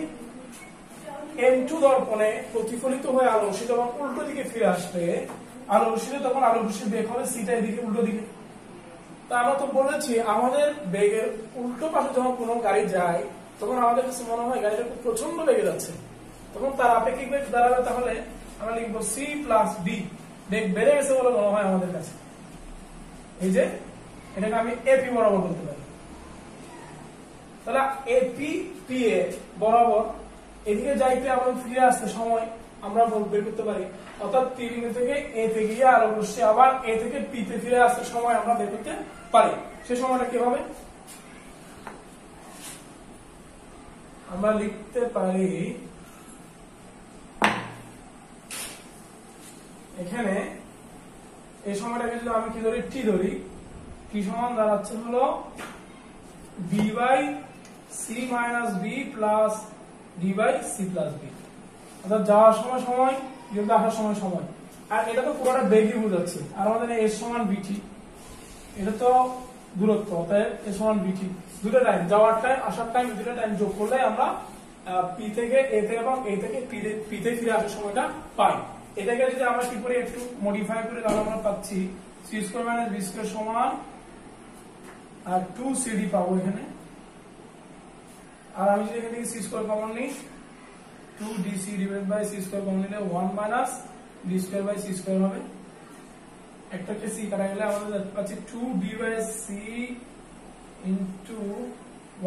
Speaker 1: M2 দর্পণে প্রতিফলিত হয়ে আলো রশ্মি যখন উল্টো দিকে ফিরে আসবে, আলো রশ্মি তখন আলো রশ্মির বেগ হবে সিটা এদিকে উল্টো দিকে। তা আমরা তো বলেছি আমাদের বেগের উল্টো পাশে যখন কোনো গাড়ি যায় তখন আমাদের কাছে মনে হয় গাড়িটা খুব প্রচন্ড বেগে যাচ্ছে, তখন তার আপেক্ষিক বেগ দাঁড়াবে, তাহলে আমরা লিখবো সি প্লাস বি, বেগ বেড়ে গেছে বলে মনে হয় আমাদের কাছে। এই যে এটাকে আমি এপি বরাবর বলতে পারি। তাহলে এপি পি এ বরাবর এদিকে যাইতে আবার ফিরে আসতে সময় আমরা বের করতে পারি, অর্থাৎ পি বিন্দু থেকে এ তে গিয়ে আলো রশ্মি আবার এ থেকে পি তে ফিরে আসতে সময় আমরা বের করতে পারি। সে সময়টা কি হবে? আমরা লিখতে পারি এখানে এই সময়টাকে যদি আমি কি ধরি, টি ধরি, টি সমান দাঁড়াচ্ছে হলো B by C minus B plus D by C plus B. অর্থাৎ যাওয়ার সময় সময়, কিন্তু আসার সময় সময়। আর এটা তো পুরোটা বেগই বোঝাচ্ছে, আর আমাদের এর সমান বিটি, এটা তো দূরত্ব, অতএব এর সমান বিটি। দুটো টাইম, যাওয়ার টাইম আসার টাইম, দুটো টাইম যোগ করলে আমরা পি থেকে এ তে এবং এ থেকে পি তে ফিরে আসার সময়টা পাই। এটাকে যদি আমরা কি করে একটু মডিফাই করে, তাহলে আমরা পাচ্ছি C square minus B square সমান আর 2cd পাবো এখানে। আর আমি যদি এখান থেকে সি স্কোয়ার কমন নিই, 2dc divide by C square common নিলে 1 minus D square by C square হবে। একটাকে সি কাটা গেলে আমাদের পাচ্ছি 2d by C into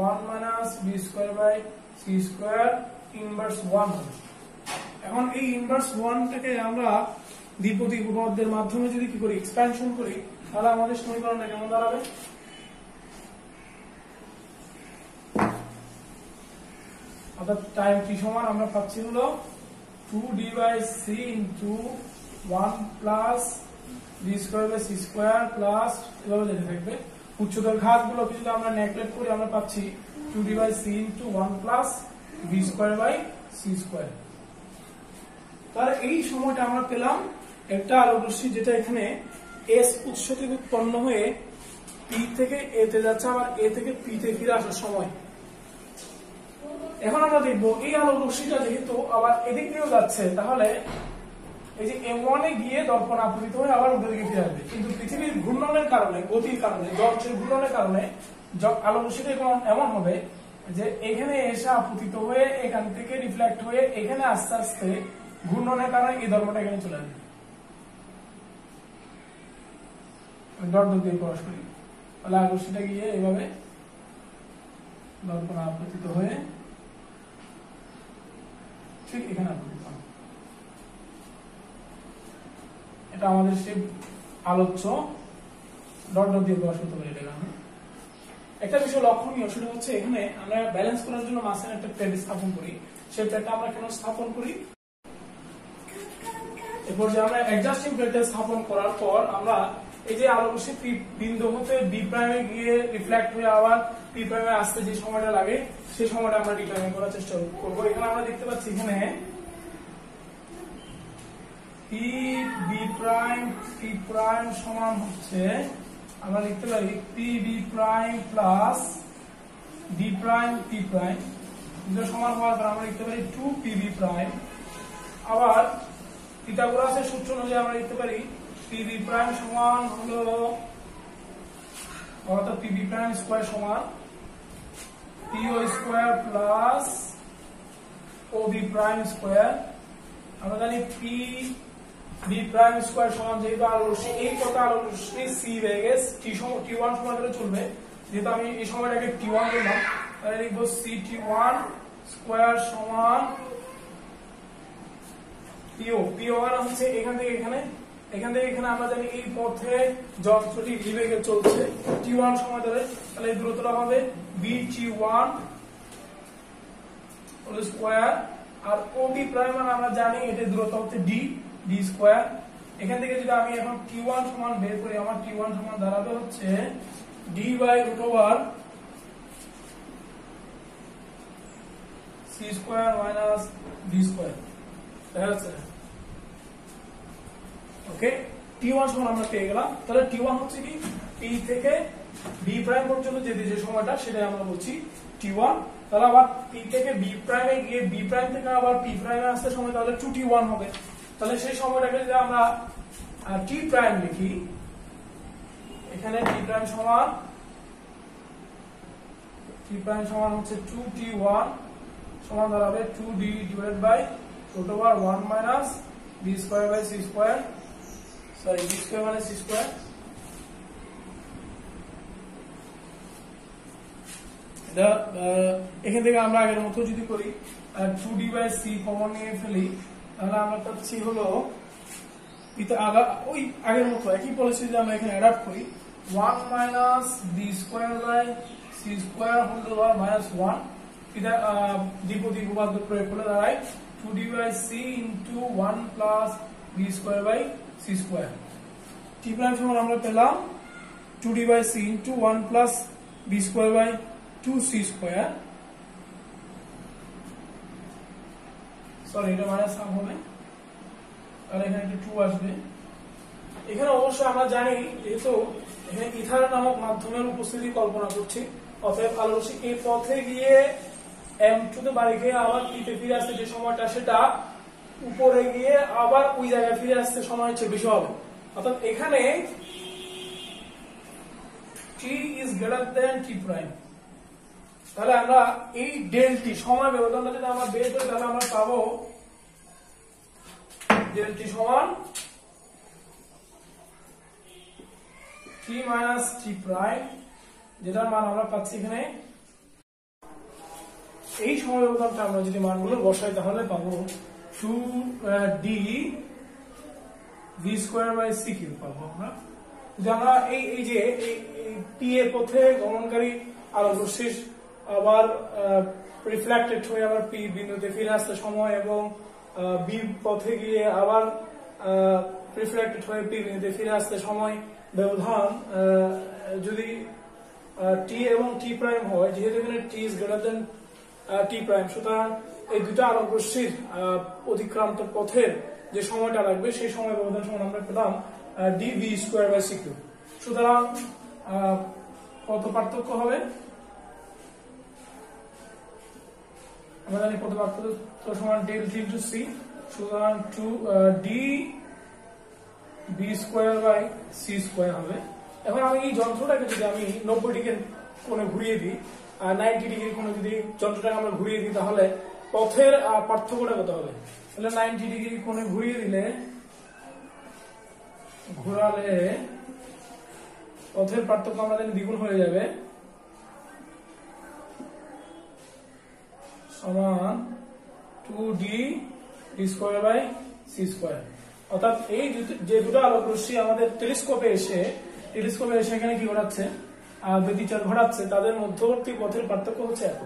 Speaker 1: 1 minus B square by C square inverse 1 হবে। এখন এই ইনভার্স 1টাকে আমরা দ্বিপদী উপপাদ্যের মাধ্যমে যদি কি করি এক্সপ্যানশন করি, তাহলে আমাদের সমীকরণটা কেমন দাঁড়াবে? অর্থাৎ টাইম টি সমান আমরা পাচ্ছি হলো 2d by C into 1 plus B square by C square plus এভাবে যেতে থাকবে। উচ্চতর ঘাতগুলোকে যদি আমরা নেগলেক্ট করি আমরা পাচ্ছি 2d by C into 1 plus B square by C square. তাহলে এই সময়টা আমরা পেলাম একটা আলোক রশ্মি যেটা এখানে এস উৎস থেকে উৎপন্ন হয়ে পি থেকে এ তে যাচ্ছে, আবার এ থেকে পি তে ফিরে আসার সময়। এখন আমরা দেখবো এই আলোক রশ্মিটা যেহেতু আবার এদিক দিয়েও যাচ্ছে, তাহলে এই যে M1 এ গিয়ে দর্পণ আপতিত হয়ে আবার উল্টো দিকে ফিরে আসবে। কিন্তু পৃথিবীর ঘূর্ণনের কারণে, গতির কারণে, যন্ত্রের ঘূর্ণনের কারণে আলোক রশ্মিটা এমন হবে যে এখানে এসে আপতিত হয়ে এখান থেকে রিফ্লেক্ট হয়ে এখানে আস্তে আস্তে ঘূর্ণনের কারণে এই ধর্মটা এখানে চলে আসবে। ডট দিয়ে প্রকাশ করি, তাহলে আলোক রশ্মিটা গিয়ে এইভাবে দর্পণ আপতিত হয়ে ঠিক এখানে আপতিত হবে। এটা আমাদের সেই আলোচ্য ডট দিয়ে প্রকাশ করতে পারি। এটা আমি একটা বিষয় লক্ষণীয়, সেটা হচ্ছে এখানে আমরা ব্যালেন্স করার জন্য মাঝখানে একটা প্লেট স্থাপন করি। সেই প্লেটটা আমরা কেন স্থাপন করি? এরপর যে আমরা অ্যাডজাস্টিং প্লেটটা স্থাপন করার পর আমরা এই যে আলোক রশ্মি পি বিন্দু হতে বি প্রাইমে গিয়ে রিফ্লেক্ট হয়ে আবার পি প্রাইমে আসতে যে সময়টা লাগে সেই সময়টা আমরা ডিটারমাইন করার চেষ্টা করব। এখানে আমরা দেখতে পাচ্ছি এখানে P B prime P prime সমান হচ্ছে, আমরা লিখতে পারি P B prime plus D prime P prime, দুটো সমান হওয়ার পর আমরা লিখতে পারি 2 পি বি প্রাইম। আবার পিথাগোরাসের সূত্র অনুযায়ী আমরা লিখতে পারি পি বি প্রাইম সমান হলো, অর্থাৎ পি বি প্রাইম স্কয়ার সমান পি ও স্কয়ার প্লাস ও বি প্রাইম স্কয়ার। আমরা জানি পি বি প্রাইম স্কয়ার সমান, যেহেতু আলোক রশ্মি এই কত আলোক রশ্মি সি বেগে টি1 সময় ধরে চলবে, যেহেতু আমি এই সময়টাকে টি1 দিলাম, তাহলে লিখবো সি টি1 স্কয়ার সমান পিও। পিও মানে হচ্ছে এখান থেকে এখানে, এখান থেকে এখানে আমরা জানি এই পথে যন্ত্রটি ভি বেগে চলছে টি1 সময় ধরে, তাহলে এই দূরত্বটা হবে বি টি1 হোল স্কয়ার। আর ও বি প্রাইম মানে আমরা জানি এটা দূরত্ব হচ্ছে ডি ডি স্কয়ার। এখান থেকে যদি আমি এখন টি1 সমান বের করি, আমার টি1 সমান দাঁড়াবে হচ্ছে D by root over C square minus D square. দেখা যাচ্ছে? ওকে, টি1 সমান আমরা পেয়ে গেলাম। তাহলে টি1 হচ্ছে কি পি থেকে বি প্রাইম পর্যন্ত যে সময়টা, সেটাই আমরা বলছি টি1। তাহলে আবার পি থেকে বি প্রাইমে গিয়ে বি প্রাইম থেকে আবার পি প্রাইমে আসতে সময় তাহলে 2t1 হবে। তাহলে সেই সময়টাকে যদি আমরা টি প্রাইম লিখি, এখানে টি প্রাইম সমান হচ্ছে 2t1 সমান দাঁড়াবে 2d divided by root over 1 minus B square by C square, sorry B square মানে সি স্কয়ার। এখান থেকে আমরা আগের মতো যদি করি 2d বাই সি কমন নিয়ে ফেলি, তাহলে আমরা পাচ্ছি হলো ওই আগের মতো একই পলিসি যদি আমরা এখানে অ্যাডাপ্ট করি 1 minus B square by C square whole over minus 1, এটা দ্বিপদী উপপাদ্য প্রয়োগ করলে দাঁড়ায় 2d by C into 1 plus B square by C square. T prime সমান আমরা পেলাম 2d by C into 1 plus B square by 2c square, sorry এটা মাইনাস সাম হবে, আর এখানে একটা 2 আসবে। এখানে অবশ্যই আমরা জানি যেহেতু এখানে ইথার নামক মাধ্যমের উপস্থিতি কল্পনা করছি, অতএব আলোক রশ্মি এই পথে গিয়ে m2 তে বাড়ি খেয়ে আবার p তে ফিরে আসতে যে সময়টা, সেটা উপরে গিয়ে আবার ওই জায়গায় ফিরে আসতে সময় হচ্ছে বেশি হবে। অর্থাৎ এখানে t is greater than t prime। তাহলে আমরা এই ডেল টি সময় ব্যবধানটা যদি আমরা বের করি, তাহলে আমরা পাবো ডেল টি সমান t মাইনাস t প্রাইম, যেটার মান আমরা পাচ্ছি এখানে এই সময় ব্যবধানটা আমরা যদি মানগুলো বসাই তাহলে পাবো 2d v square by c cube পাবো আমরা। যদি আমরা এই যে টি এ পথে গমনকারী আলোক রশ্মির আবার রিফ্লেক্টেড হয়ে আবার পি বিন্দুতে ফিরে আসতে সময় এবং বি পথে গিয়ে আবার রিফ্লেক্টেড হয়ে পি বিন্দুতে ফিরে আসতে সময় ব্যবধান যদি টি এবং টি প্রাইম হয়, যেহেতু এখানে T is greater than T prime, সুতরাং এই দুটো আলোক রশ্মির অতিক্রান্ত পথের যে সময়টা লাগবে সেই সময় ব্যবধান সমান আমরা পেলাম dv square by c cube. সুতরাং কত পার্থক্য হবে আমরা জানি, কত পার্থক্য সমান del t into c, সুতরাং 2d v square by c square হবে। এখন আমি এই যন্ত্রটাকে যদি আমি 90 ডিগ্রি কোণে ঘুরিয়ে দিই, 90 ডিগ্রি কোণে যদি যন্ত্রটাকে আমরা ঘুরিয়ে দিই তাহলে পথের পার্থক্যটা কত হবে? তাহলে 90 ডিগ্রি কোণে ঘুরিয়ে দিলে পথের পার্থক্য আমরা জানি দ্বিগুণ হয়ে যাবে, সমান 2d v square by c square. অর্থাৎ এই যে দুটো আলোক রশ্মি আমাদের টেলিস্কোপে এসে এখানে কি ঘটাচ্ছে, ব্যতিচার ঘটাচ্ছে, তাদের মধ্যবর্তী পথের পার্থক্য হচ্ছে এত।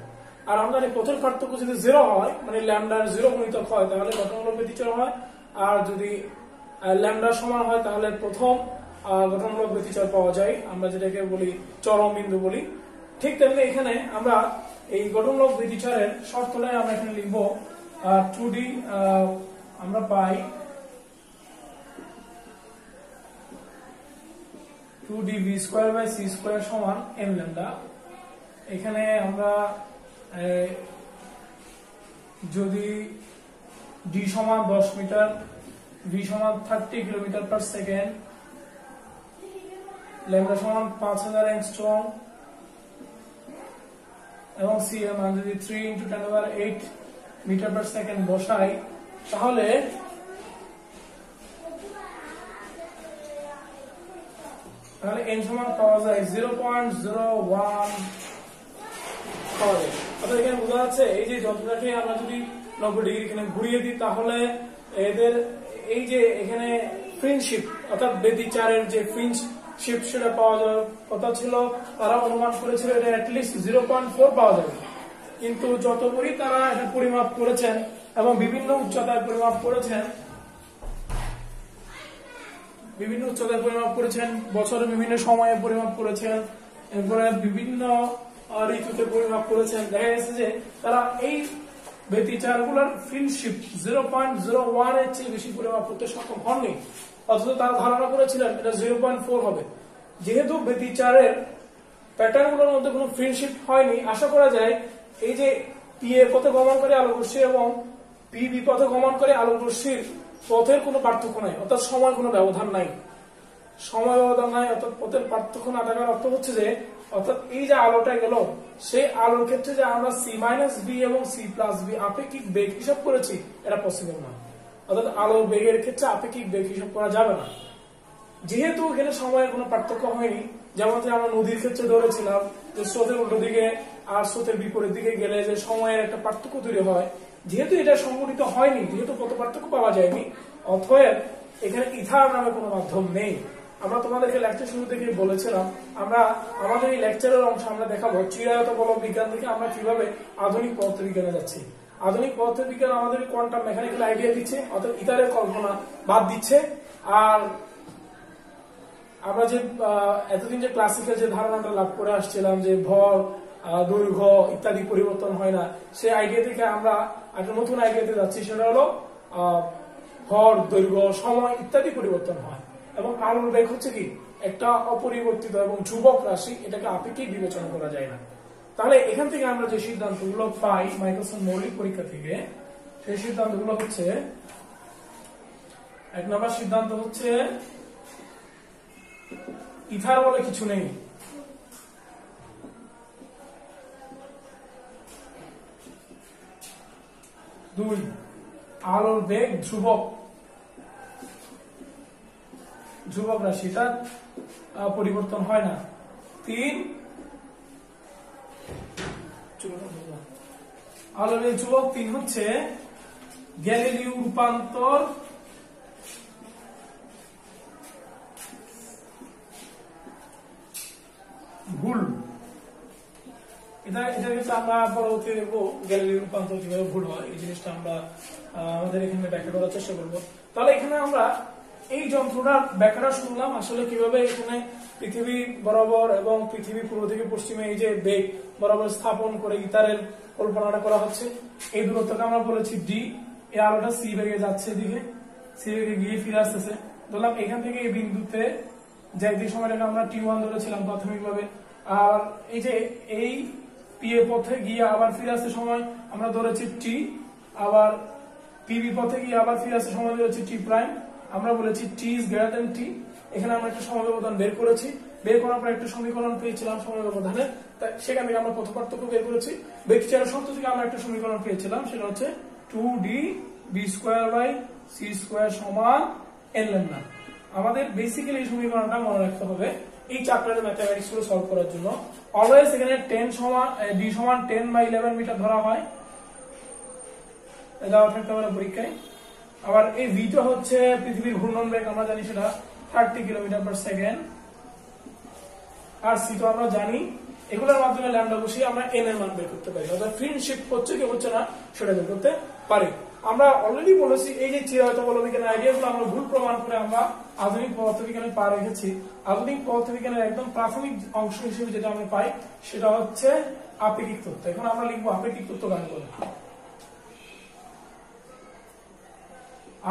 Speaker 1: আর আমরা জানি পথের পার্থক্য যদি 0 হয়, মানে ল্যামডার 0 গুণিতক হয়, তাহলে গঠনমূলক ব্যতিচার হয়, আর যদি ল্যামডার সমান হয় তাহলে প্রথম গঠনমূলক ব্যতিচার পাওয়া যায়, আমরা যেটাকে বলি চরম বিন্দু বলি। ঠিক তেমনি এখানে আমরা এই গঠনমূলক ব্যতিচারের শর্তটাই আমরা এখানে লিখব 2d, আমরা পাই 2d v square by c square সমান m ল্যামডা। এখানে আমরা যদি d সমান 10 মিটার, v সমান 30 কিলোমিটার পার সেকেন্ড, ল্যামডা সমান 5000 অ্যাংস্ট্রম এবং c এর মান যদি 3 × 10⁸ মিটার পার সেকেন্ড বসাই তাহলে n সমান পাওয়া যায় 0.01 পাওয়া যায়। অর্থাৎ এখানে বোঝা যাচ্ছে এই যে যন্ত্রটাকে আমরা যদি 90 ডিগ্রি এখানে ঘুরিয়ে দিই তাহলে এদের এই যে এখানে ফ্রিঞ্জশিপ অর্থাৎ ব্যতিচারের যে ফ্রিঞ্জশিপ সেটা পাওয়া যাওয়ার কথা ছিল, তারা অনুমান করেছিল এটা অ্যাটলিস্ট 0.4 পাওয়া যাবে, কিন্তু যতবারই তারা এটা পরিমাপ করেছেন এবং বিভিন্ন উচ্চতায় পরিমাপ করেছেন, বছরের বিভিন্ন সময়ে পরিমাপ করেছেন, এরপরে বিভিন্ন ঋতুতে পরিমাপ করেছেন, দেখা গেছে যে তারা এই ব্যতিচারগুলোর ফ্রিঞ্জশিপ 0.01 এর চেয়ে বেশি পরিমাপ করতে সক্ষম হননি, অথচ তারা ধারণা করেছিলেন এটা 0.4 হবে। যেহেতু ব্যতিচারের প্যাটার্নগুলোর মধ্যে কোনো ফ্রিঞ্জশিপ হয়নি, আশা করা যায় এই যে পি এ পথে গমন করে আলোক রশ্মি এবং পি বি পথে গমন করে আলোক রশ্মির পথের কোনো পার্থক্য নাই, অর্থাৎ সময় কোনো ব্যবধান নাই, অর্থাৎ পথের পার্থক্য না থাকার অর্থ হচ্ছে যে অর্থাৎ এই যে আলোটা গেল সেই আলোর ক্ষেত্রে যে আমরা c - b এবং c + b আপেক্ষিক বেগ হিসাব করেছি এটা পসিবল না, অর্থাৎ আলোর বেগের ক্ষেত্রে আপেক্ষিক বেগ হিসাব করা যাবে না, যেহেতু এখানে সময়ের কোনো পার্থক্য হয়নি। যেমন যে আমরা নদীর ক্ষেত্রে ধরেছিলাম যে স্রোতের উল্টো দিকে আর স্রোতের বিপরীত দিকে গেলে যে সময়ের একটা পার্থক্য তৈরি হয়, যেহেতু এটা সংঘটিত হয়নি, যেহেতু কত পার্থক্য পাওয়া যায়নি, অতএব এখানে ইথার নামে কোনো মাধ্যম নেই। আমরা তোমাদেরকে লেকচার শুরু থেকে বলেছিলাম আমরা আমাদের এই লেকচারের অংশ আমরা দেখাবো চিরায়ত বলয় বিজ্ঞান থেকে আমরা কিভাবে আধুনিক পদার্থবিজ্ঞানে যাচ্ছি। আধুনিক পদার্থবিজ্ঞান আমাদের কোয়ান্টাম মেকানিক্যাল আইডিয়া দিচ্ছে, অর্থাৎ ইথারের কল্পনা বাদ দিচ্ছে, আর আমরা যে এতদিন যে ক্লাসিক্যাল যে ধারণাটা লাভ করে আসছিলাম যে ভর, দৈর্ঘ্য ইত্যাদি পরিবর্তন হয় না, সেই আইডিয়া থেকে আমরা একটা নতুন আইডিয়াতে যাচ্ছি, সেটা হলো ভর, দৈর্ঘ্য, সময় ইত্যাদি পরিবর্তন হয় এবং আলোর বেগ হচ্ছে কি একটা অপরিবর্তিত এবং ধ্রুবক রাশি, এটাকে আপেক্ষিক বিবেচনা করা যায় না। তাহলে এখান থেকে আমরা যে সিদ্ধান্তগুলো পাই মাইকেলসন মৌলিক পরীক্ষা থেকে, সেই সিদ্ধান্তগুলো হচ্ছে, 1 নম্বর সিদ্ধান্ত হচ্ছে ইথার বলে কিছু নেই, 2 আলোর বেগ ধ্রুবক রাশিটা পরিবর্তন হয় না, 3 আলোর ধ্রুবক 3 হচ্ছে গ্যালিলিও রূপান্তর ভুল। এটা কিন্তু আমরা পরবর্তীতে দেখবো গ্যালিলিও রূপান্তর কিভাবে ভুল হয়, এই জিনিসটা আমরা আমাদের এখানে ব্যাখ্যা করার চেষ্টা করবো। তাহলে এখানে আমরা এই যন্ত্রটার ব্যাখ্যাটা শুনলাম, আসলে কিভাবে এখানে পৃথিবী বরাবর এবং পৃথিবী পূর্ব থেকে পশ্চিমে এই যে বেগ বরাবর স্থাপন করে ইতারের কল্পনাটা করা হচ্ছে। এই দূরত্বকে আমরা বলেছি ডি। এই আলোটা সি বেগে যাচ্ছে, দিকে সি বেগে গিয়ে ফিরে আসতেছে। ধরলাম এখান থেকে এই বিন্দুতে যাইতে সময়টাকে আমরা টি1 ধরেছিলাম প্রাথমিকভাবে। আর এই যে এই পি এ পথে গিয়ে আবার ফিরে আসতে সময় আমরা ধরেছি টি, আবার পিবি পথে গিয়ে আবার ফিরে আসতে সময় ধরেছি টি প্রাইম। আমরা বলেছি টি ইজ গ্রেটার দেন টি। এখানে আমরা একটা সময় ব্যবধান বের করেছি, বের করার পর একটা সমীকরণ পেয়েছিলাম সময় ব্যবধানের, সেখান থেকে আমরা পথ পার্থক্য বের করেছি। বেকচিয়ারের শর্ত থেকে আমরা একটা সমীকরণ পেয়েছিলাম, সেটা হচ্ছে 2d b² c² সমান n ল্যামডা। আমাদের বেসিক্যালি এই সমীকরণটা মনে রাখতে হবে এই চ্যাপ্টারের ম্যাথমেটিক্স গুলো সলভ করার জন্য। অলওয়েজ এখানে d সমান 10/11 মিটার ধরা হয়, এটা থাকতে পারে পরীক্ষায়। আবার এই ভিটা হচ্ছে পৃথিবীর ঘূর্ণন বেগ, আমরা জানি সেটা 30 কিলোমিটার/সেকেন্ড। আর সি তো আমরা জানি, এগুলোর মাধ্যমে ল্যামডা বসিয়ে আমরা এন এর মান বের করতে পারি, অর্থাৎ ফ্রিন্ডশিপ হচ্ছে কি হচ্ছে না সেটা বের করতে পারি। আমরা অলরেডি বলেছি এই যে চিরায়ত বলবিজ্ঞানের আইডিয়াগুলো আমরা ভুল প্রমাণ করে আমরা আধুনিক পদার্থবিজ্ঞানে পা রেখেছি। আধুনিক পদার্থবিজ্ঞানের একদম প্রাথমিক অংশ হিসেবে যেটা আমরা পাই সেটা হচ্ছে আপেক্ষিক তত্ত্ব। এখন আমরা লিখবো আপেক্ষিক তত্ত্ব কাকে বলে।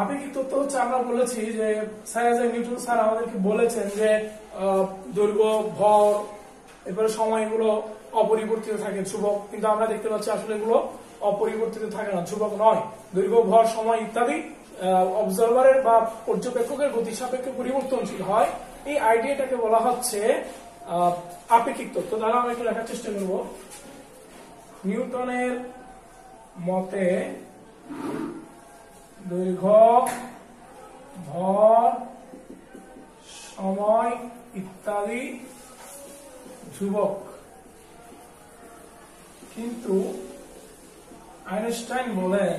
Speaker 1: আপেক্ষিক তত্ত্ব হচ্ছে, আমরা বলেছি যে স্যার আইজাক নিউটন স্যার আমাদেরকে বলেছেন যে দৈর্ঘ্য, ভর, এরপরে সময় এগুলো অপরিবর্তিত থাকে, ধ্রুবক। কিন্তু আমরা দেখতে পাচ্ছি আসলে এগুলো অপরিবর্তিত থাকে না, ধ্রুবক নয়। দৈর্ঘ্য, ভর, সময় ইত্যাদি অবজারভারের বা পর্যবেক্ষকের গতি সাপেক্ষে পরিবর্তনশীল হয়। এই আইডিয়াটাকে বলা হচ্ছে আপেক্ষিক তত্ত্ব। তাহলে আমরা একটু লেখার চেষ্টা করব। নিউটনের মতে দৈর্ঘ্য, ভর, সময় ইত্যাদি ধ্রুবক, কিন্তু আইনস্টাইন বলেন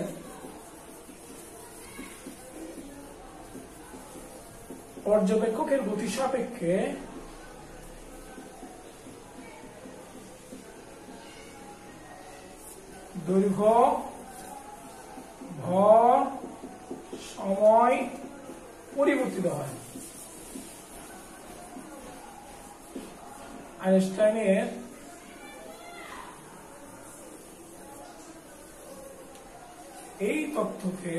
Speaker 1: পর্যবেক্ষকের গতি সাপেক্ষে দৈর্ঘ্য, ভর, সময় পরিবর্তিত হয়। আইনস্টাইনের এই তথ্যকে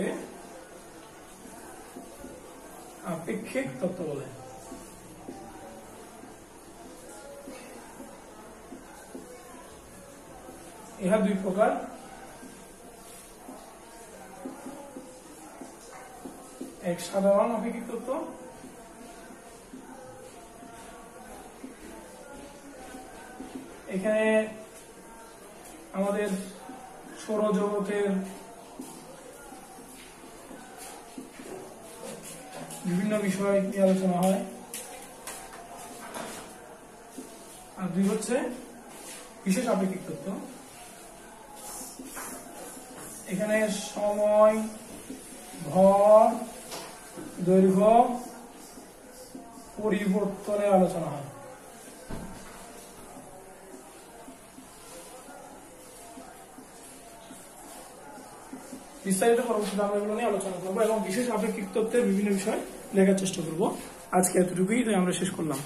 Speaker 1: আপেক্ষিক তত্ত্ব বলে। ইহা দুই প্রকার। এক সাধারণ আপেক্ষিক তত্ত্ব, এখানে আমাদের সৌরজগতের বিভিন্ন বিষয় নিয়ে আলোচনা হয়। আর দুই হচ্ছে বিশেষ আপেক্ষিক তত্ত্ব, এখানে সময়, ভর, দৈর্ঘ্য পরিবর্তনের আলোচনা হয়। বিস্তারিত পরবর্তীতে আমরা এগুলো নিয়ে আলোচনা করবো এবং বিশেষ আপেক্ষিক তত্ত্বের বিভিন্ন বিষয় লেখার চেষ্টা করবো। আজকে এতটুকুই আমরা শেষ করলাম।